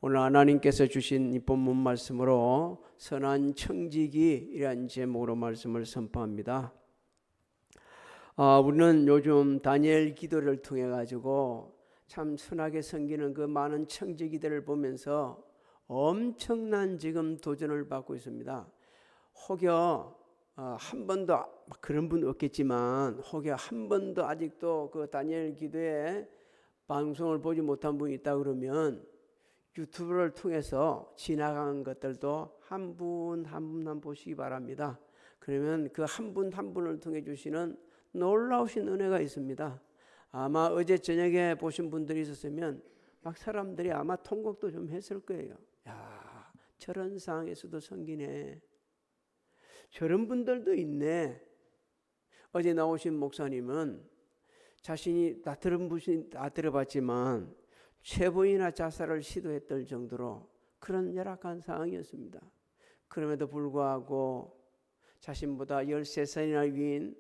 오늘 하나님께서 주신 이 본문 말씀으로 선한 청지기이라는 제목으로 말씀을 선포합니다. 우리는 요즘 다니엘 기도를 통해 가지고 참 선하게 섬기는 그 많은 청지기들을 보면서 엄청난 지금 도전을 받고 있습니다. 혹여 한 번도 그런 분 없겠지만 혹여 한 번도 아직도 그 다니엘 기도에 방송을 보지 못한 분이 있다 그러면 유튜브를 통해서 지나간 것들도 한 분 한 분 보시기 바랍니다. 그러면 그 한 분 한 분을 통해 주시는 놀라우신 은혜가 있습니다. 아마 어제 저녁에 보신 분들이 있었으면 막 사람들이 아마 통곡도 좀 했을 거예요. 야, 저런 상황에서도 섬기네. 저런 분들도 있네. 어제 나오신 목사님은 자신이 다 들어봤지만 3번이나 자살을 시도했던 정도로 그런 열악한 상황이었습니다. 그럼에도 불구하고 자신보다 13살이나 위인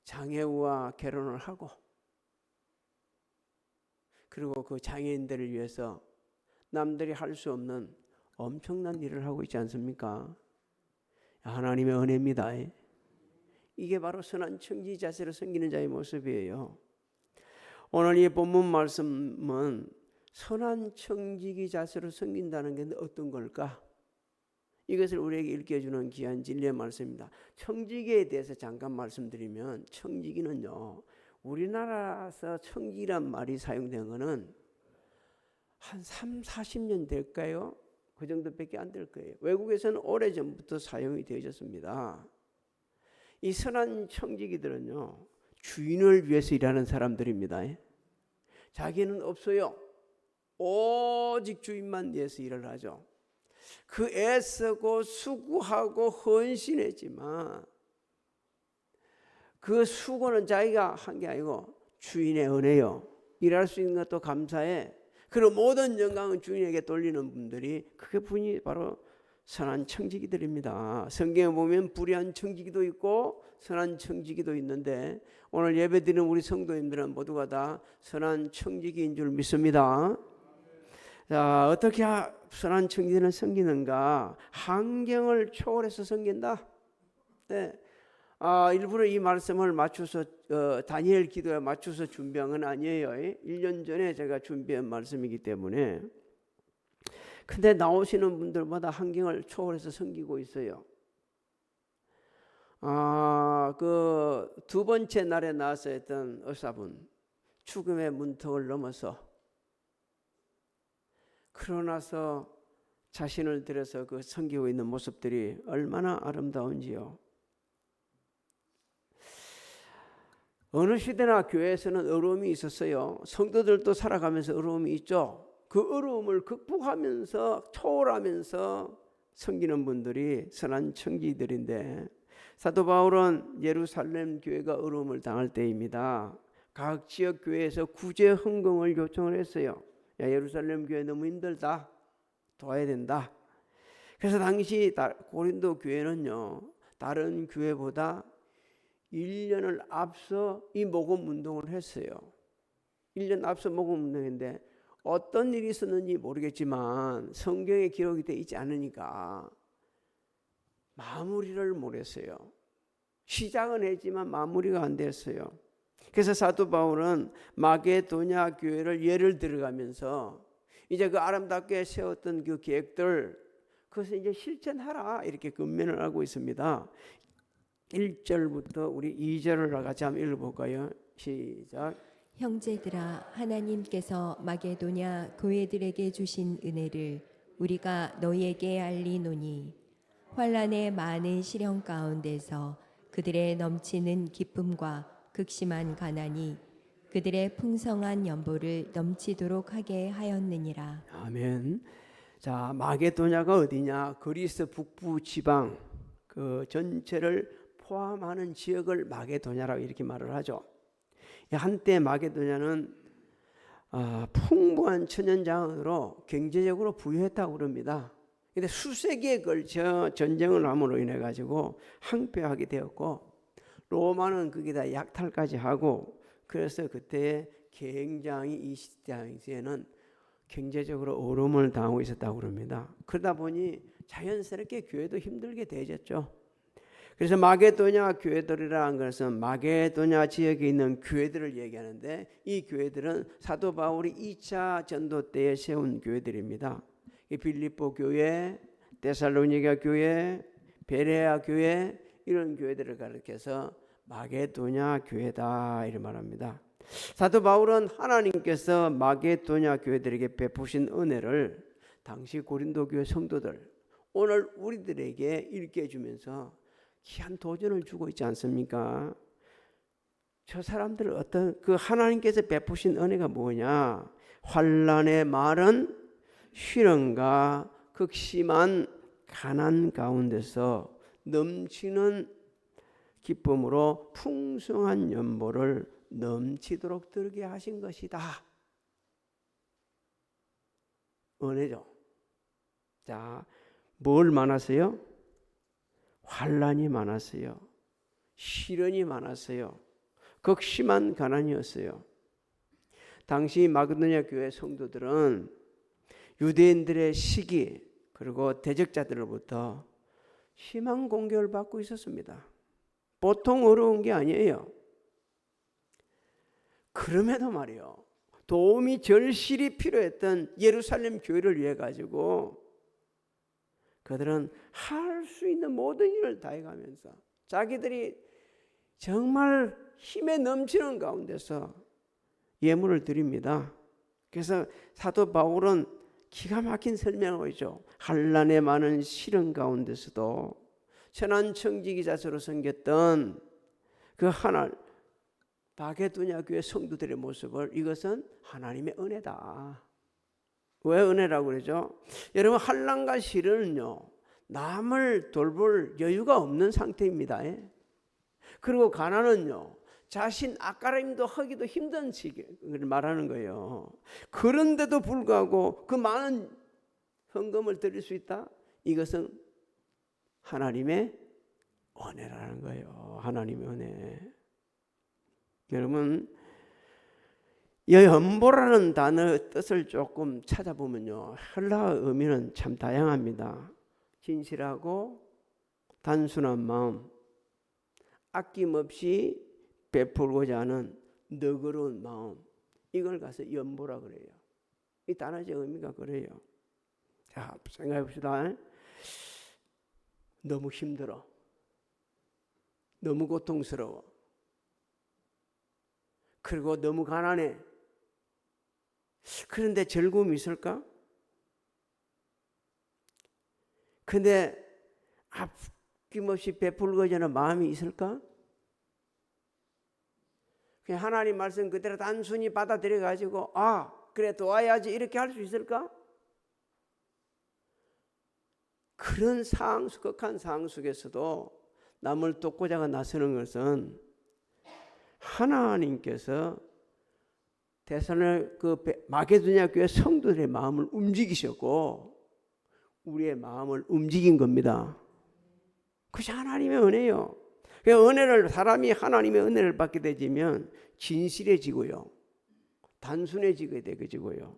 장애우와 결혼을 하고 그리고 그 장애인들을 위해서 남들이 할 수 없는 엄청난 일을 하고 있지 않습니까? 하나님의 은혜입니다. 이게 바로 선한 청지 자세로 섬기는 자의 모습이에요. 오늘 이 본문 말씀은 선한 청지기 자세로 섬긴다는 게 어떤 걸까? 이것을 우리에게 일깨워주는 귀한 진리의 말씀입니다. 청지기에 대해서 잠깐 말씀드리면 청지기는요, 우리나라에서 청지기란 말이 사용된 것은 한 30-40년 될까요? 그 정도밖에 안 될 거예요. 외국에서는 오래전부터 사용이 되어졌습니다. 이 선한 청지기들은요, 주인을 위해서 일하는 사람들입니다. 자기는 없어요. 오직 주인만 위해서 일을 하죠. 그 애쓰고 수고하고 헌신했지만 그 수고는 자기가 한 게 아니고 주인의 은혜요. 일할 수 있는 것도 감사해. 그리고 모든 영광은 주인에게 돌리는 분들이 그게 바로 선한 청지기들입니다. 성경에 보면 불의한 청지기도 있고 선한 청지기도 있는데 오늘 예배드리는 우리 성도님들은 모두가 다 선한 청지기인 줄 믿습니다. 자, 어떻게 선한 청지기는 섬기는가? 환경을 초월해서 섬긴다. 네. 일부러 이 말씀을 맞춰서 다니엘 기도에 맞춰서 준비한 건 아니에요. 1년 전에 제가 준비한 말씀이기 때문에. 근데 나오시는 분들마다 환경을 초월해서 섬기고 있어요. 그 2번째 날에 나와서 했던 의사분, 죽음의 문턱을 넘어서 그러나서 자신을 들여서 그 섬기고 있는 모습들이 얼마나 아름다운지요. 어느 시대나 교회에서는 어려움이 있었어요. 성도들도 살아가면서 어려움이 있죠. 그 어려움을 극복하면서 초월하면서 섬기는 분들이 선한 청지기들인데 사도 바울은 예루살렘 교회가 어려움을 당할 때입니다. 각 지역 교회에서 구제 헌금을 요청을 했어요. 야, 예루살렘 교회 너무 힘들다. 도와야 된다. 그래서 당시 고린도 교회는요, 다른 교회보다 1년을 앞서 이 모금 운동을 했어요. 1년 앞서 모금 운동인데 어떤 일이 있었는지 모르겠지만 성경에 기록이 되어 있지 않으니까 마무리를 못했어요. 시작은 했지만 마무리가 안 됐어요. 그래서 사도 바울은 마게도냐 교회를 예를 들어가면서 이제 그 아름답게 세웠던 그 계획들 그것을 이제 실천하라 이렇게 권면을 하고 있습니다. 1절부터 우리 2절을 같이 한번 읽어볼까요? 시작. 형제들아, 하나님께서 마게도냐 교회들에게 주신 은혜를 우리가 너희에게 알리노니 환난의 많은 시련 가운데서 그들의 넘치는 기쁨과 극심한 가난이 그들의 풍성한 연보를 넘치도록 하게 하였느니라. 아멘. 자, 마게도냐가 어디냐? 그리스 북부 지방 그 전체를 포함하는 지역을 마게도냐라고 이렇게 말을 하죠. 한때 마게도냐는 풍부한 천연자원으로 경제적으로 부유했다고 그럽니다. 근데 수세기에 걸쳐 전쟁을 함으로 인해 가지고 황폐하게 되었고 로마는 거기다 약탈까지 하고 그래서 그때 굉장히 이 시대에는 경제적으로 어려움을 당하고 있었다고 그럽니다. 그러다 보니 자연스럽게 교회도 힘들게 되졌죠. 그래서 마게도냐 교회들이라는 것은 마게도냐 지역에 있는 교회들을 얘기하는데, 이 교회들은 사도 바울이 2차 전도 때에 세운 교회들입니다. 빌립보 교회, 데살로니가 교회, 베레아 교회, 이런 교회들을 가리켜서 마게도냐 교회다 이렇게 말합니다. 사도 바울은 하나님께서 마게도냐 교회들에게 베푸신 은혜를 당시 고린도 교회 성도들, 오늘 우리들에게 일깨 주면서 귀한 도전을 주고 있지 않습니까? 저 사람들 어떤 그 하나님께서 베푸신 은혜가 뭐냐? 환난의 말은 시련과 극심한 가난 가운데서 넘치는 기쁨으로 풍성한 연보를 넘치도록 들게 하신 것이다. 은혜죠. 자, 뭘 많았어요? 환난이 많았어요. 시련이 많았어요. 극심한 가난이었어요. 당시 마게도냐 교회 성도들은 유대인들의 시기 그리고 대적자들로부터 심한 공격을 받고 있었습니다. 보통 어려운 게 아니에요. 그럼에도 말이요, 도움이 절실히 필요했던 예루살렘 교회를 위해 가지고 그들은 할 수 있는 모든 일을 다해가면서 자기들이 정말 힘에 넘치는 가운데서 예물을 드립니다. 그래서 사도 바울은 기가 막힌 설명을 하죠. 환난에 많은 시련 가운데서도 천한 청지기 자세로 섬겼던 그 하나 마게도냐 교회 성도들의 모습을, 이것은 하나님의 은혜다. 왜 은혜라고 그러죠? 여러분, 환난과 시련은요, 남을 돌볼 여유가 없는 상태입니다. 그리고 가난은요, 자신 앞가림도 하기도 힘든 시기를 말하는 거예요. 그런데도 불구하고 그 많은 헌금을 드릴 수 있다? 이것은 하나님의 은혜라는 거예요. 하나님의 은혜. 여러분, 연보라는 단어의 뜻을 조금 찾아보면요, 헬라어 의미는 참 다양합니다. 진실하고 단순한 마음, 아낌없이 베풀고자 하는 너그러운 마음, 이걸 가서 연보라 그래요. 이 단어의 의미가 그래요. 자, 생각해 봅시다. 너무 힘들어, 너무 고통스러워, 그리고 너무 가난해. 그런데 즐거움이 있을까? 근데 아낌없이 베풀고자 하는 마음이 있을까? 그냥 하나님 말씀 그대로 단순히 받아들여 가지고 그래 도와야지 이렇게 할 수 있을까? 그런 상황, 극한 상황 속에서도 남을 돕고자 나서는 것은 하나님께서 마게도냐 교회 성도들의 마음을 움직이셨고 우리의 마음을 움직인 겁니다. 그것이 하나님의 은혜예요. 사람이 하나님의 은혜를 받게 되면 진실해지고요, 단순해지게 되고요,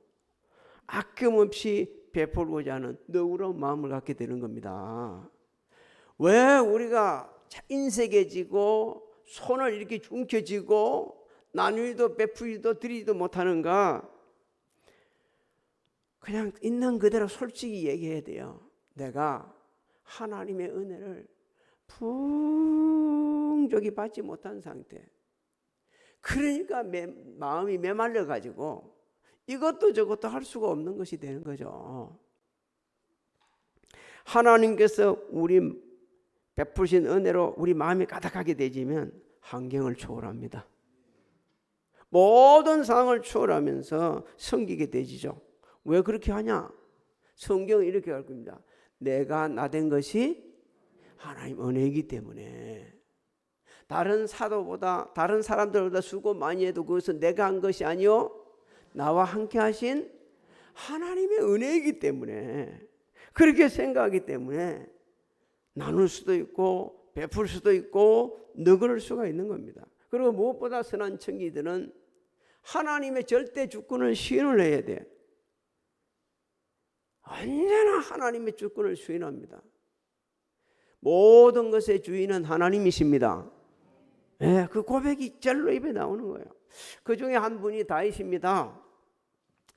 아낌없이 베풀고자 하는 너그러운 마음을 갖게 되는 겁니다. 왜 우리가 인색해지고 손을 이렇게 움켜쥐고 나누기도 베풀기도 드리지도 못하는가? 그냥 있는 그대로 솔직히 얘기해야 돼요. 내가 하나님의 은혜를 풍족히 받지 못한 상태, 그러니까 마음이 메말려 가지고 이것도 저것도 할 수가 없는 것이 되는 거죠. 하나님께서 우리 베푸신 은혜로 우리 마음이 가득하게 되지면 환경을 초월합니다. 모든 상황을 초월하면서 섬기게 되지죠. 왜 그렇게 하냐? 성경은 이렇게 할 겁니다. 내가 나된 것이 하나님 은혜이기 때문에. 다른 사도보다, 다른 사람들보다 수고 많이 해도 그것은 내가 한 것이 아니요, 나와 함께 하신 하나님의 은혜이기 때문에, 그렇게 생각하기 때문에 나눌 수도 있고 베풀 수도 있고 너그러울 수가 있는 겁니다. 그리고 무엇보다 선한 청지들은 하나님의 절대 주권을 시인을 해야 돼. 언제나 하나님의 주권을 수인합니다. 모든 것의 주인은 하나님이십니다. 예, 그 고백이 절로 입에 나오는 거예요. 그 중에 한 분이 다윗입니다.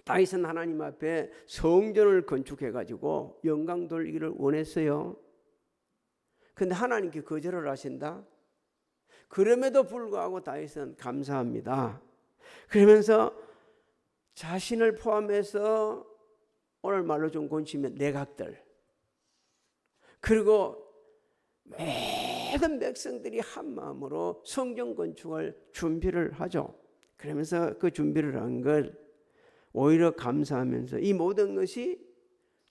다윗은 하나님 앞에 성전을 건축해가지고 영광 돌리기를 원했어요. 근데 하나님께 거절을 하신다. 그럼에도 불구하고 다윗은 감사합니다. 그러면서 자신을 포함해서 오늘 말로 좀 곤치면 내각들, 그리고 모든 백성들이 한 마음으로 성전 건축을 준비를 하죠. 그러면서 그 준비를 한 걸 오히려 감사하면서 이 모든 것이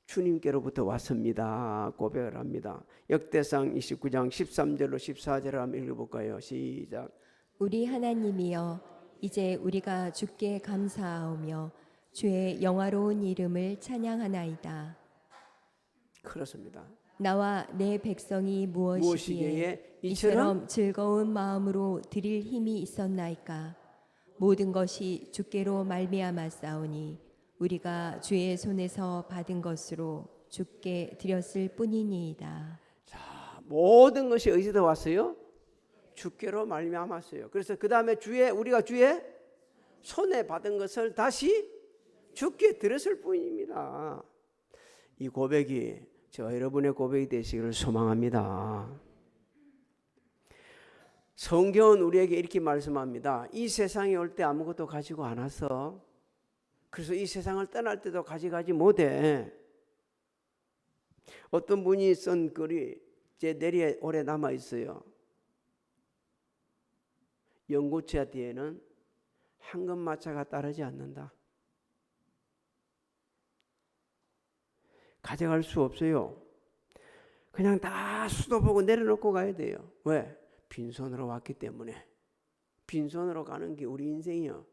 주님께로부터 왔습니다 고백을 합니다. 역대상 29장 13절로 14절을 한번 읽어볼까요? 시작. 우리 하나님이여 이제 우리가 주께 감사하오며 주의 영화로운 이름을 찬양하나이다. 그렇습니다. 나와 내 백성이 무엇이기에 무엇이기에 이처럼 즐거운 마음으로 드릴 힘이 있었나이까. 모든 것이 주께로 말미암았사오니 우리가 주의 손에서 받은 것으로 주께 드렸을 뿐이니이다. 자, 모든 것이 어디서 왔어요? 주께로 말미암았어요. 그래서 그 다음에 우리가 주의 손에 받은 것을 다시 주께 드렸을 뿐입니다. 이 고백이 저 여러분의 고백이 되시기를 소망합니다. 성경은 우리에게 이렇게 말씀합니다. 이 세상에 올 때 아무것도 가지고 안 왔어. 그래서 이 세상을 떠날 때도 가져가지 못해. 어떤 분이 쓴 글이 제 뇌리에 오래 남아 있어요. 연고차 뒤에는 황금마차가 따르지 않는다. 가져갈 수 없어요. 그냥 다 수도 보고 내려놓고 가야 돼요. 왜? 빈손으로 왔기 때문에. 빈손으로 가는 게 우리 인생이요.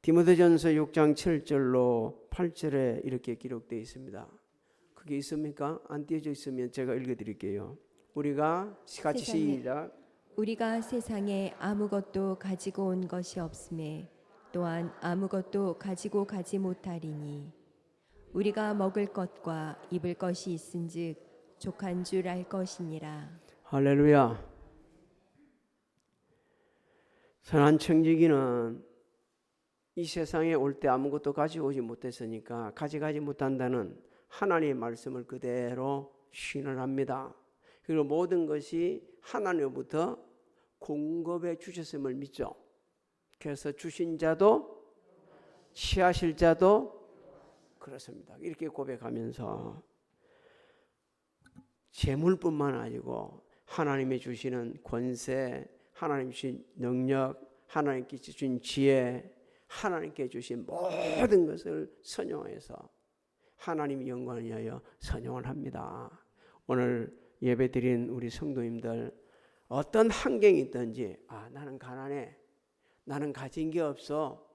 디모데전서 6장 7절로 8절에 이렇게 기록되어 있습니다. 그게 있습니까? 안 띄어져 있으면 제가 읽어드릴게요. 우리가 같이 시작. 우리가 세상에 아무것도 가지고 온 것이 없음에 또한 아무것도 가지고 가지 못하리니 우리가 먹을 것과 입을 것이 있은즉 족한 줄 알 것이니라. 할렐루야. 선한 청지기는 이 세상에 올 때 아무것도 가져오지 못했으니까 가져가지 못한다는 하나님의 말씀을 그대로 신을 합니다. 그리고 모든 것이 하나님으로부터 공급해 주셨음을 믿죠. 그래서 주신 자도 취하실 자도 그렇습니다. 이렇게 고백하면서 재물뿐만 아니고 하나님이 주시는 권세, 하나님 주신 능력, 하나님께 주신 지혜, 하나님께 주신 모든 것을 선용해서 하나님의 영광을 위하여 선용을 합니다. 오늘 예배드린 우리 성도님들 어떤 환경이 있든지 나는 가난해, 나는 가진 게 없어,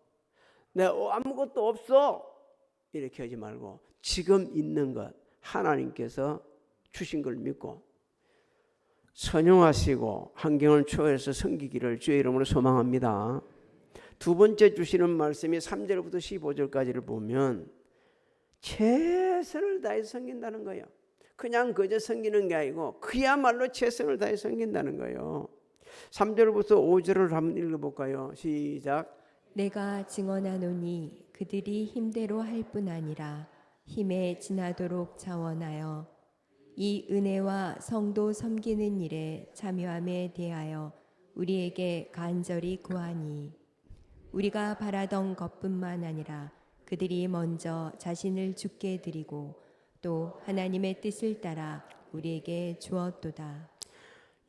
내가 아무것도 없어 이렇게 하지 말고 지금 있는 것 하나님께서 주신 걸 믿고 선용하시고 환경을 초월해서 섬기기를 주의 이름으로 소망합니다. 두 번째 주시는 말씀이 3절부터 15절까지를 보면 최선을 다해 섬긴다는 거예요. 그냥 그저 섬기는 게 아니고 그야말로 최선을 다해 섬긴다는 거예요. 3절부터 5절을 한번 읽어볼까요? 시작. 내가 증언하노니 그들이 힘대로 할 뿐 아니라 힘에 지나도록 자원하여 이 은혜와 성도 섬기는 일에 참여함에 대하여 우리에게 간절히 구하니 우리가 바라던 것뿐만 아니라 그들이 먼저 자신을 주께 드리고 또 하나님의 뜻을 따라 우리에게 주었도다.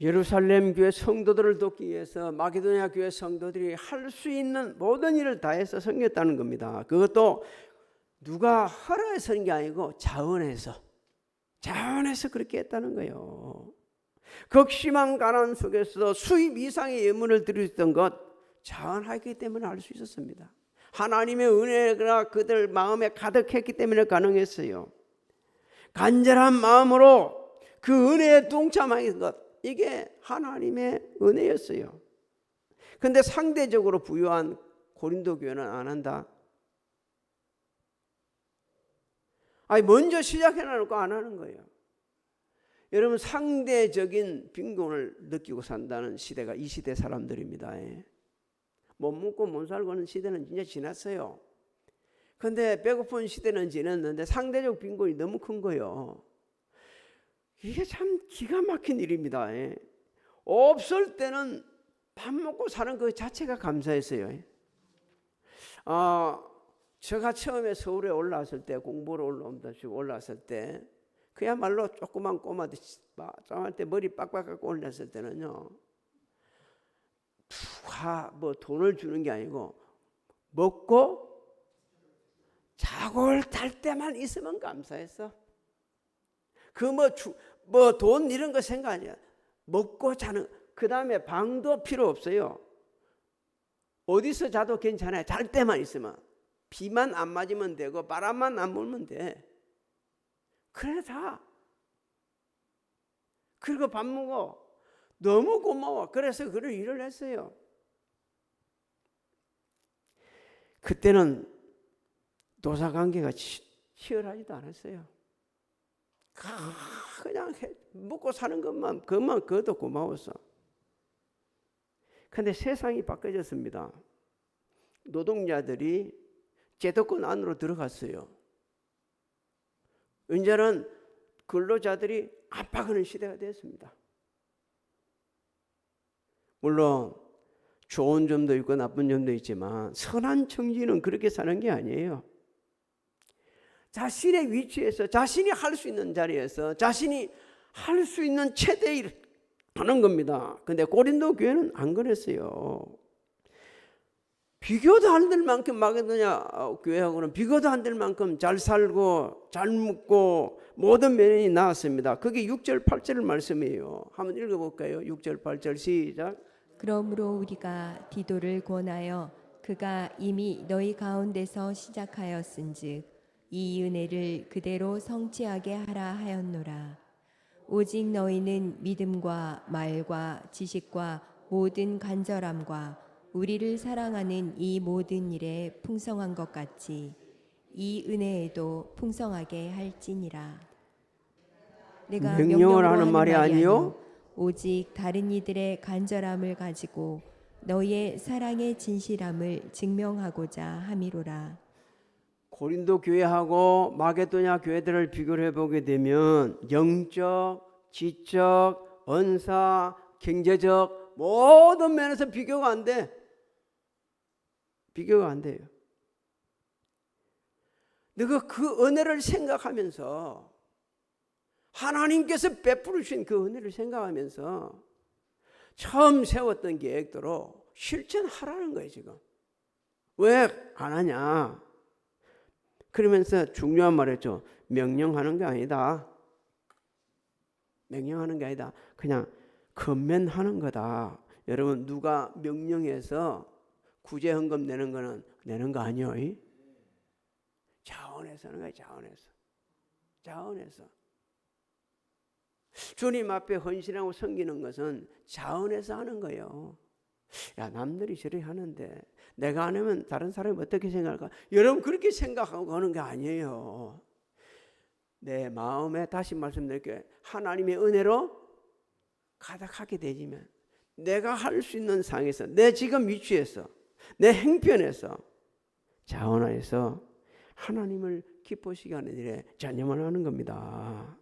예루살렘 교회 성도들을 돕기 위해서 마게도냐 교회 성도들이 할 수 있는 모든 일을 다해서 섬겼다는 겁니다. 그것도 누가 허락해서 하는 게 아니고 자원해서 그렇게 했다는 거예요. 극심한 가난 속에서 수입 이상의 예물을 드렸던 것 자원하기 때문에 할 수 있었습니다. 하나님의 은혜가 그들 마음에 가득했기 때문에 가능했어요. 간절한 마음으로 그 은혜에 동참하는 것, 이게 하나님의 은혜였어요. 그런데 상대적으로 부유한 고린도 교회는 안 한다. 아니 먼저 시작해놓고 안 하는 거예요. 여러분 상대적인 빈곤을 느끼고 산다는 시대가 이 시대 사람들입니다. 못 먹고 못 살고 하는 시대는 진짜 지났어요. 그런데 배고픈 시대는 지났는데 상대적 빈곤이 너무 큰 거예요. 이게 참 기가 막힌 일입니다. 없을 때는 밥 먹고 사는 그 자체가 감사했어요. 제가 처음에 서울에 올라왔을 때 공부를 올라왔을 때 그야말로 조그만 꼬마들 할 때 머리 빡빡하고 올랐을 때는요, 뭐 돈을 주는 게 아니고 먹고 자고 탈 때만 있으면 감사했어. 그 뭐 돈 이런 거 생각 아니야. 먹고 자는, 그 다음에 방도 필요 없어요. 어디서 자도 괜찮아요. 잘 때만 있으면. 비만 안 맞으면 되고 바람만 안 불면 돼. 그래 자. 그리고 밥 먹어. 너무 고마워. 그래서 그런 일을 했어요. 그때는 노사관계가 치열하지도 않았어요. 그냥 먹고 사는 그것만 그것도 고마웠어. 그런데 세상이 바뀌어졌습니다. 노동자들이 제도권 안으로 들어갔어요. 이제는 근로자들이 압박하는 시대가 됐습니다. 물론 좋은 점도 있고 나쁜 점도 있지만 선한 청지는 그렇게 사는 게 아니에요. 자신의 위치에서 자신이 할 수 있는 자리에서 자신이 할 수 있는 최대 일을 하는 겁니다. 근데 고린도 교회는 안 그랬어요. 비교도 안 될 만큼 마게도냐 교회하고는 비교도 안 될 만큼 잘 살고 잘 묵고 모든 면이 나았습니다. 그게 6절 8절 말씀이에요. 한번 읽어볼까요? 6절 8절 시작. 그러므로 우리가 디도를 권하여 그가 이미 너희 가운데서 시작하였은즉 이 은혜를 그대로 성취하게 하라 하였노라. 오직 너희는 믿음과 말과 지식과 모든 간절함과 우리를 사랑하는 이 모든 일에 풍성한 것 같이 이 은혜에도 풍성하게 할지니라. 내가 명령을 하는 말이 아니요 오직 다른 이들의 간절함을 가지고 너희의 사랑의 진실함을 증명하고자 함이로라. 고린도 교회하고 마게도냐 교회들을 비교를 해보게 되면 영적, 지적, 언사, 경제적 모든 면에서 비교가 안 돼. 비교가 안 돼요. 너가 그 은혜를 생각하면서 하나님께서 베풀으신 그 은혜를 생각하면서 처음 세웠던 계획대로 실천하라는 거예요. 지금 왜 안 하냐? 그러면서 중요한 말했죠. 명령하는 게 아니다. 명령하는 게 아니다. 그냥 건면하는 거다. 여러분 누가 명령해서 구제헌금 내는 거는 내는 거 아니요? 자원해서 하는 거예요. 자원해서. 주님 앞에 헌신하고 섬기는 것은 자원해서 하는 거예요. 야, 남들이 저렇게 하는데 내가 안 하면 다른 사람이 어떻게 생각할까? 여러분 그렇게 생각하고 하는 게 아니에요. 내 마음에 다시 말씀드릴게요. 하나님의 은혜로 가득하게 되지면 내가 할 수 있는 상에서 내 지금 위치에서 내 행편에서 자원하여서 하나님을 기쁘시게 하는 일에 전념을 하는 겁니다.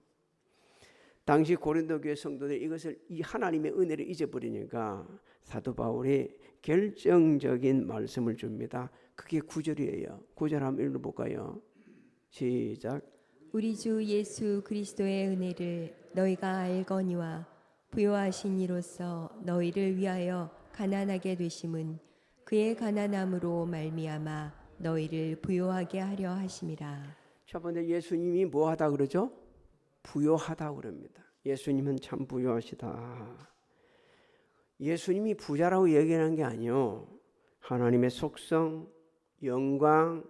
당시 고린도 교회 성도들이 이것을 이 하나님의 은혜를 잊어버리니까 사도 바울이 결정적인 말씀을 줍니다. 그게 9절이에요. 9절 한번 읽어볼까요? 시작. 우리 주 예수 그리스도의 은혜를 너희가 알거니와 부요하신 이로써 너희를 위하여 가난하게 되심은 그의 가난함으로 말미암아 너희를 부요하게 하려 하심이라. 첫 번째 예수님이 뭐 하다 그러죠? 부요하다 그럽니다. 예수님은 참 부요하시다. 예수님이 부자라고 얘기하는 게 아니요. 하나님의 속성, 영광,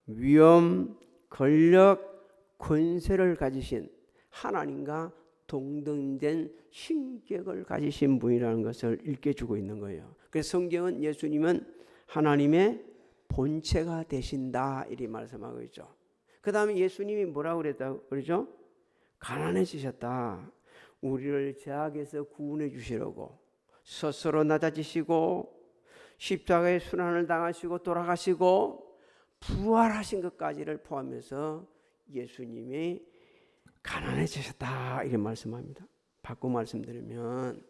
위엄, 권력, 권세를 가지신 하나님과 동등된 신격을 가지신 분이라는 것을 일깨주고 있는 거예요. 그래서 성경은 예수님은 하나님의 본체가 되신다 이렇게 말씀하고 있죠. 그 다음에 예수님이 뭐라고 그러죠? 가난해지셨다. 우리를 죄악에서 구원해 주시려고 스스로 낮아지시고 십자가의 순환을 당하시고 돌아가시고 부활하신 것까지를 포함해서 예수님이 가난해지셨다 이런 말씀합니다. 바꿔 말씀드리면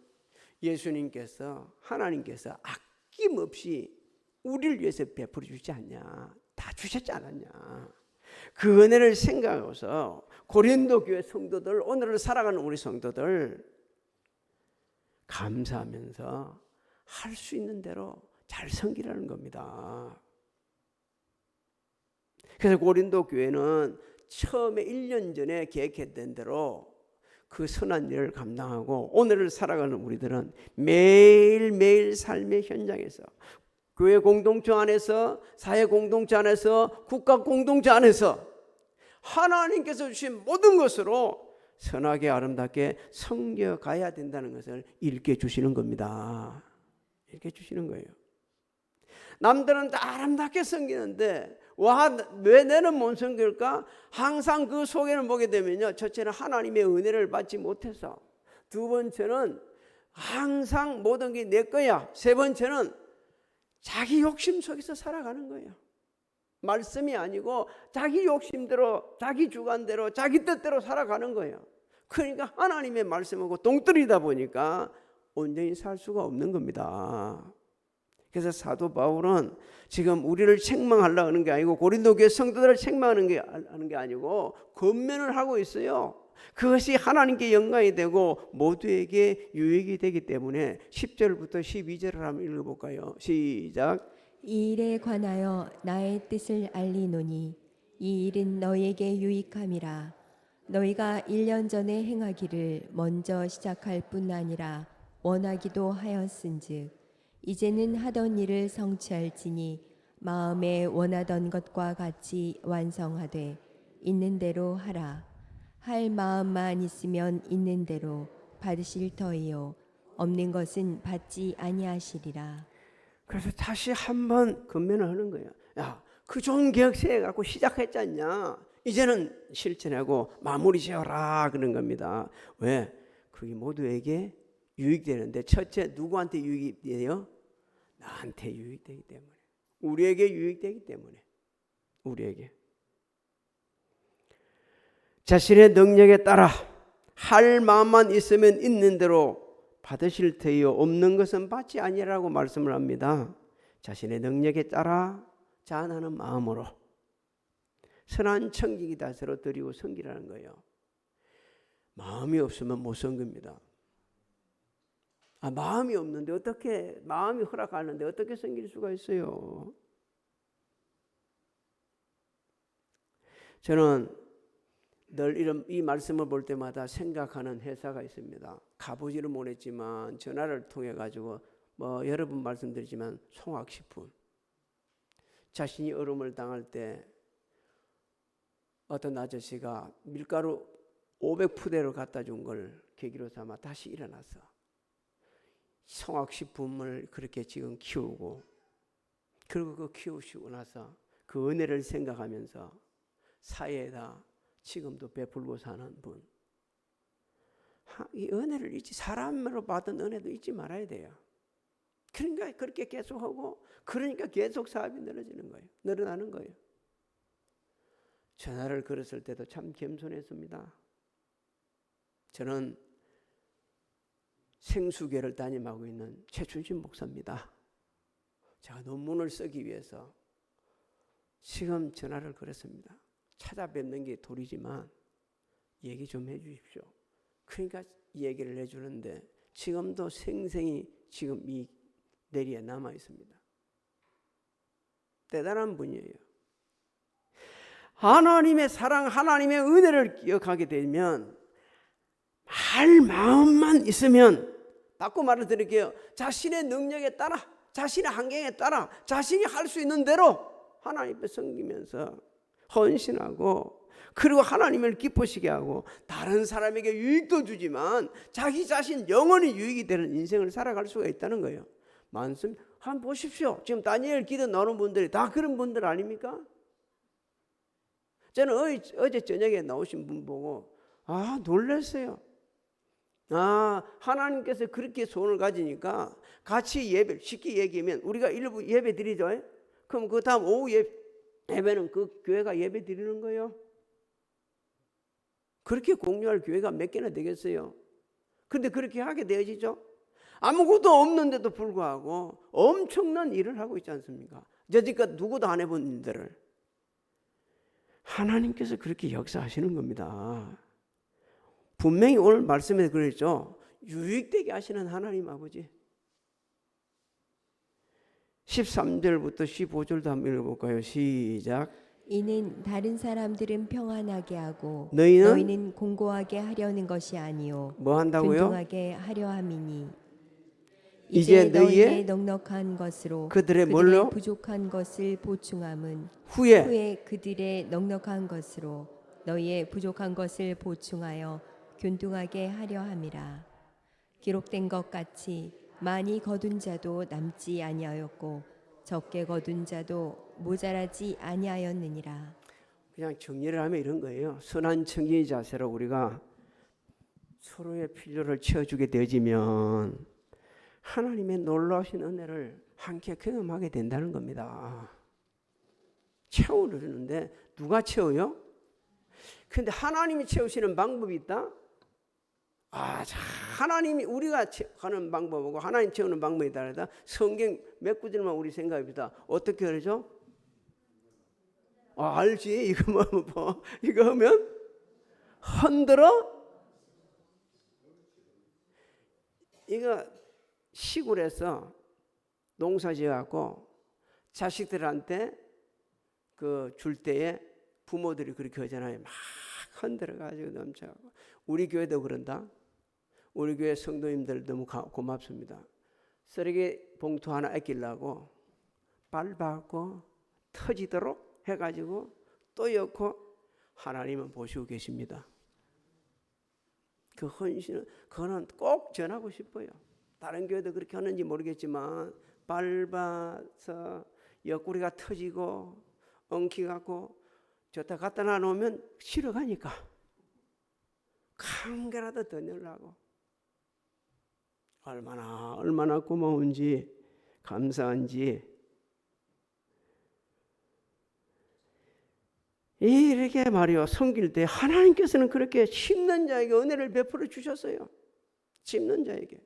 예수님께서 하나님께서 아낌없이 우리를 위해서 베풀어 주지 않냐, 다 주셨지 않았냐, 그 은혜를 생각하고서 고린도 교회 성도들, 오늘을 살아가는 우리 성도들 감사하면서 할 수 있는 대로 잘 섬기라는 겁니다. 그래서 고린도 교회는 처음에 1년 전에 계획했던 대로 그 선한 일을 감당하고 오늘을 살아가는 우리들은 매일매일 삶의 현장에서 교회 공동체 안에서, 사회 공동체 안에서, 국가 공동체 안에서 하나님께서 주신 모든 것으로 선하게 아름답게 섬겨가야 된다는 것을 일깨 주시는 겁니다. 일깨 주시는 거예요. 남들은 다 아름답게 섬기는데 왜 나는 못 섬길까? 항상 그 속에는 보게 되면요, 첫째는 하나님의 은혜를 받지 못해서, 두 번째는 항상 모든 게 내 거야, 세 번째는 자기 욕심 속에서 살아가는 거예요. 말씀이 아니고 자기 욕심대로, 자기 주관대로, 자기 뜻대로 살아가는 거예요. 그러니까 하나님의 말씀하고 동떨이다 보니까 온전히 살 수가 없는 겁니다. 그래서 사도 바울은 지금 우리를 책망하려고 하는 게 아니고 고린도 교회 성도들을 책망하는 게 아니고 권면을 하고 있어요. 그것이 하나님께 영광이 되고 모두에게 유익이 되기 때문에 10절부터 12절을 한번 읽어볼까요? 시작. 이 일에 관하여 나의 뜻을 알리노니 이 일은 너희에게 유익함이라. 너희가 1년 전에 행하기를 먼저 시작할 뿐 아니라 원하기도 하였은즉 이제는 하던 일을 성취할지니 마음에 원하던 것과 같이 완성하되 있는 대로 하라. 할 마음만 있으면 있는 대로 받으실 터이요 없는 것은 받지 아니하시리라. 그래서 다시 한번 권면을 하는 거예요. 야, 그 좋은 계획 세워갖고 시작했지 않냐? 이제는 실천하고 마무리 지어라 그런 겁니다. 왜? 그게 모두에게 유익되는데, 첫째 누구한테 유익이 돼요? 나한테 유익되기 때문에, 우리에게 유익되기 때문에, 우리에게 자신의 능력에 따라 할 마음만 있으면 있는 대로 받으실 터이요 없는 것은 받지 아니라고 말씀을 합니다. 자신의 능력에 따라 자원하는 마음으로 선한 청지기 다스로 드리고 섬기라는 거예요. 마음이 없으면 못 섬깁니다. 마음이 없는데 어떻게, 마음이 허락하는데 어떻게 섬길 수가 있어요? 저는 늘 이 말씀을 볼 때마다 생각하는 회사가 있습니다. 가보지는 못했지만 전화를 통해 가지고 여러 번 말씀드리지만 송악식품, 자신이 어려움을 당할 때 어떤 아저씨가 밀가루 500푸대를 갖다 준 걸 계기로 삼아 다시 일어나서 송악식품을 그렇게 지금 키우고, 그리고 그 키우시고 나서 그 은혜를 생각하면서 사회에다 지금도 베풀고 사는 분, 이 은혜를 잊지, 사람으로 받은 은혜도 잊지 말아야 돼요. 그러니까 그렇게 계속하고, 그러니까 계속 사업이 늘어지는 거예요. 늘어나는 거예요. 전화를 걸었을 때도 참 겸손했습니다. 저는 생수계를 담임하고 있는 최춘신 목사입니다. 제가 논문을 쓰기 위해서 지금 전화를 걸었습니다. 찾아뵙는 게 도리지만 얘기 좀 해주십시오. 그러니까 얘기를 해주는데 지금도 생생히 지금 이 내리에 남아 있습니다. 대단한 분이에요. 하나님의 사랑, 하나님의 은혜를 기억하게 되면 할 마음만 있으면, 바꿔 말을 드릴게요. 자신의 능력에 따라, 자신의 환경에 따라 자신이 할 수 있는 대로 하나님 앞에 섬기면서 헌신하고, 그리고 하나님을 기쁘시게 하고 다른 사람에게 유익도 주지만 자기 자신 영원히 유익이 되는 인생을 살아갈 수가 있다는 거예요. 말씀 한번 보십시오. 지금 다니엘 기도 나오는 분들이 다 그런 분들 아닙니까? 저는 어제 저녁에 나오신 분 보고 놀랐어요. 하나님께서 그렇게 소원을 가지니까 같이 예배, 쉽게 얘기하면 우리가 일부 예배 드리죠. 그럼 그 다음 오후 예배는 그 교회가 예배 드리는 거예요. 그렇게 공유할 교회가 몇 개나 되겠어요? 그런데 그렇게 하게 되어지죠. 아무것도 없는데도 불구하고 엄청난 일을 하고 있지 않습니까? 여지껏 누구도 안 해본 일들을 하나님께서 그렇게 역사하시는 겁니다. 분명히 오늘 말씀에 그랬죠. 유익되게 하시는 하나님 아버지. 13절부터 15절도 한번 읽어볼까요? 시작. 이는 다른 사람들은 평안하게 하고 너희는 공고하게 하려는 것이 아니요 뭐 한다고요? 균등하게 하려 함이니 이제 이제 너희의 너희의 넉넉한 것으로 그들의 뭘로? 부족한 것을 보충함은 후에 후에 그들의 넉넉한 것으로 너희의 부족한 것을 보충하여 균등하게 하려 함이라. 기록된 것 같이 많이 거둔 자도 남지 아니하였고 적게 거둔 자도 모자라지 아니하였느니라. 그냥 정리를 하면 이런 거예요. 선한 청지의 자세로 우리가 서로의 필요를 채워주게 되어지면 하나님의 놀라우신 은혜를 함께 경험하게 된다는 겁니다. 채우려는데 누가 채워요? 근데 하나님이 채우시는 방법이 있다? 하나님이 우리가 하는 방법하고 하나님 채우는 방법이 다르다. 성경 몇 구절만 우리 생각해보자. 어떻게 그러죠? 알지? 이거 뭐 이거 하면 흔들어? 이거 시골에서 농사 지어갖고 자식들한테 그 줄 때에 부모들이 그렇게 하잖아요. 막 흔들어가지고 넘쳐가고. 우리 교회도 그런다. 우리 교회 성도님들 너무 고맙습니다. 쓰레기 봉투 하나 아끼려고 밟아갖고 터지도록 해가지고 또 엮고 하나님은 보시고 계십니다. 그 헌신은 그거는 꼭 전하고 싶어요. 다른 교회도 그렇게 하는지 모르겠지만 밟아서 옆구리가 터지고 엉키갖고 저다 갖다 놔놓으면 싫어가니까 한 개라도 더 넣으려고. 얼마나 고마운지 감사한지. 이렇게 말이요, 섬길 때 하나님께서는 그렇게 심는 자에게 은혜를 베풀어 주셨어요. 심는 자에게.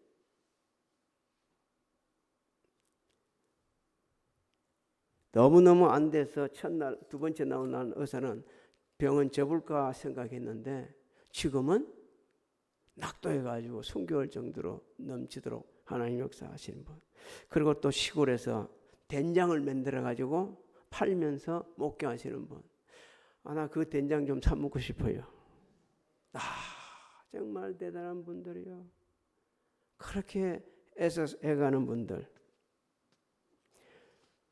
너무너무 안 돼서 첫날, 두 번째 나온 날 의사는 병은 접을까 생각했는데 지금은 낙도해가지고 순교할 정도로 넘치도록 하나님 역사하시는 분. 그리고 또 시골에서 된장을 만들어가지고 팔면서 목격하시는 분. 나 그 된장 좀 사 먹고 싶어요. 정말 대단한 분들이요. 그렇게 애가는 분들.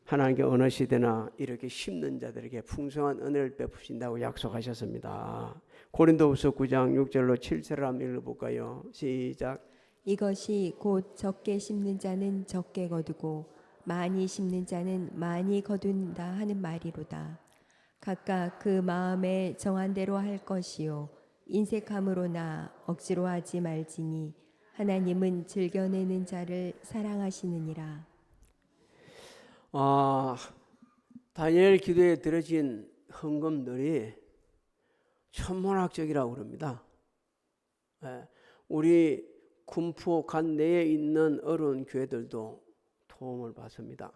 하나님께 어느 시대나 이렇게 심는 자들에게 풍성한 은혜를 베푸신다고 약속하셨습니다. 고린도후서 9장 6절로 7절을 한번 읽어볼까요? 시작. 이것이 곧 적게 심는 자는 적게 거두고 많이 심는 자는 많이 거둔다 하는 말이로다. 각각 그 마음에 정한 대로 할 것이요 인색함으로나 억지로 하지 말지니 하나님은 즐겨내는 자를 사랑하시느니라. 다니엘 기도에 들어진 헌금들이 천문학적이라고 그럽니다. 우리 군포 간 내에 있는 어려운 교회들도 도움을 받습니다.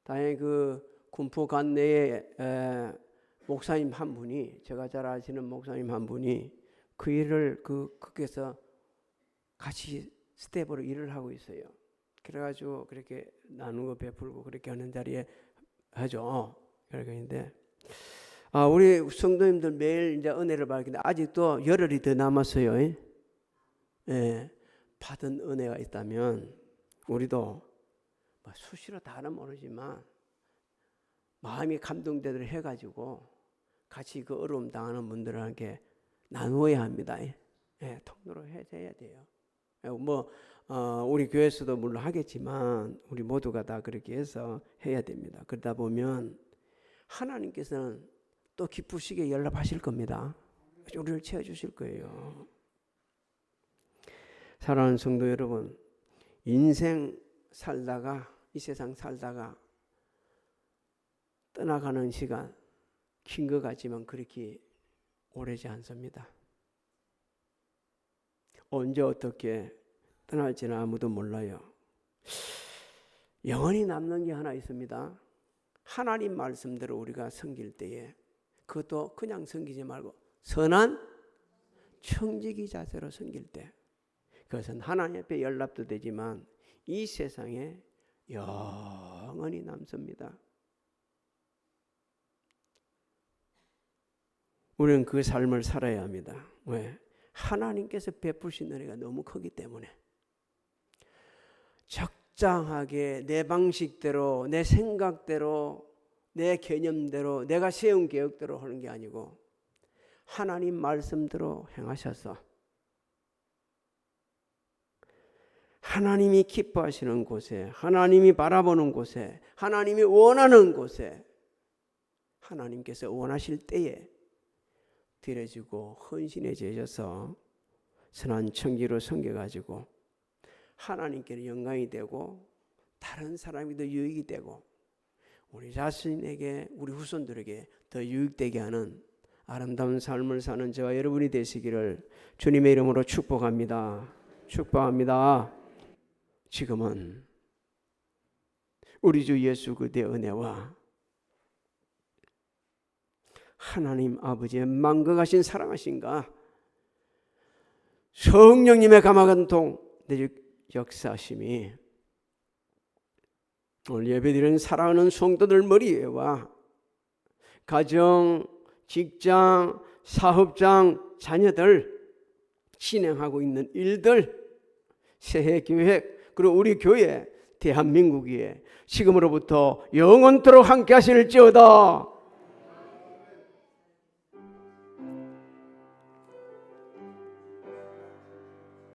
다행히 그 군포 간 내에 목사님 한 분이, 제가 잘 아시는 목사님 한 분이 그 일을 거기서 같이 스텝으로 일을 하고 있어요. 그래가지고 그렇게 나누고 베풀고 그렇게 하는 자리에 하죠. 그러니까 우리 성도님들 매일 이제 은혜를 받는데 아직도 열흘이 더 남았어요. 받은 은혜가 있다면 우리도 수시로 다는 모르지만 마음이 감동되도록 해가지고 같이 그 어려움 당하는 분들에게 나누어야 합니다. 통로로 해야 돼요. 우리 교회에서도 물론 하겠지만 우리 모두가 다 그렇게 해서 해야 됩니다. 그러다 보면 하나님께서는 또 기쁘시게 연락하실 겁니다. 우리를 채워주실 거예요. 사랑하는 성도 여러분, 인생 살다가 이 세상 살다가 떠나가는 시간 긴 것 같지만 그렇게 오래지 않습니다. 언제 어떻게 떠날지는 아무도 몰라요. 영원히 남는 게 하나 있습니다. 하나님 말씀대로 우리가 섬길 때에 그것도 그냥 섬기지 말고 선한 청지기 자세로 섬길 때 그것은 하나님 앞에 연락도 되지만 이 세상에 영원히 남습니다. 우리는 그 삶을 살아야 합니다. 왜? 하나님께서 베푸신 은혜가 너무 크기 때문에 적당하게 내 방식대로 내 생각대로 내 개념대로 내가 세운 계획대로 하는 게 아니고 하나님 말씀대로 행하셔서 하나님이 기뻐하시는 곳에 하나님이 바라보는 곳에 하나님이 원하는 곳에 하나님께서 원하실 때에 드려지고 헌신해져서 선한 청지로 섬겨가지고 하나님께는 영광이 되고 다른 사람에게도 유익이 되고 우리 자신에게 우리 후손들에게 더 유익되게 하는 아름다운 삶을 사는 저와 여러분이 되시기를 주님의 이름으로 축복합니다. 축복합니다. 지금은 우리 주 예수 그리스도의 은혜와 하나님 아버지의 만극하신 사랑하신가 성령님의 감화관통 역사심이 오늘 예배드리는 사랑하는 성도들 머리에와 가정, 직장, 사업장, 자녀들 진행하고 있는 일들 새해 계획 그리고 우리 교회 대한민국에 지금으로부터 영원토록 함께 하실지어다.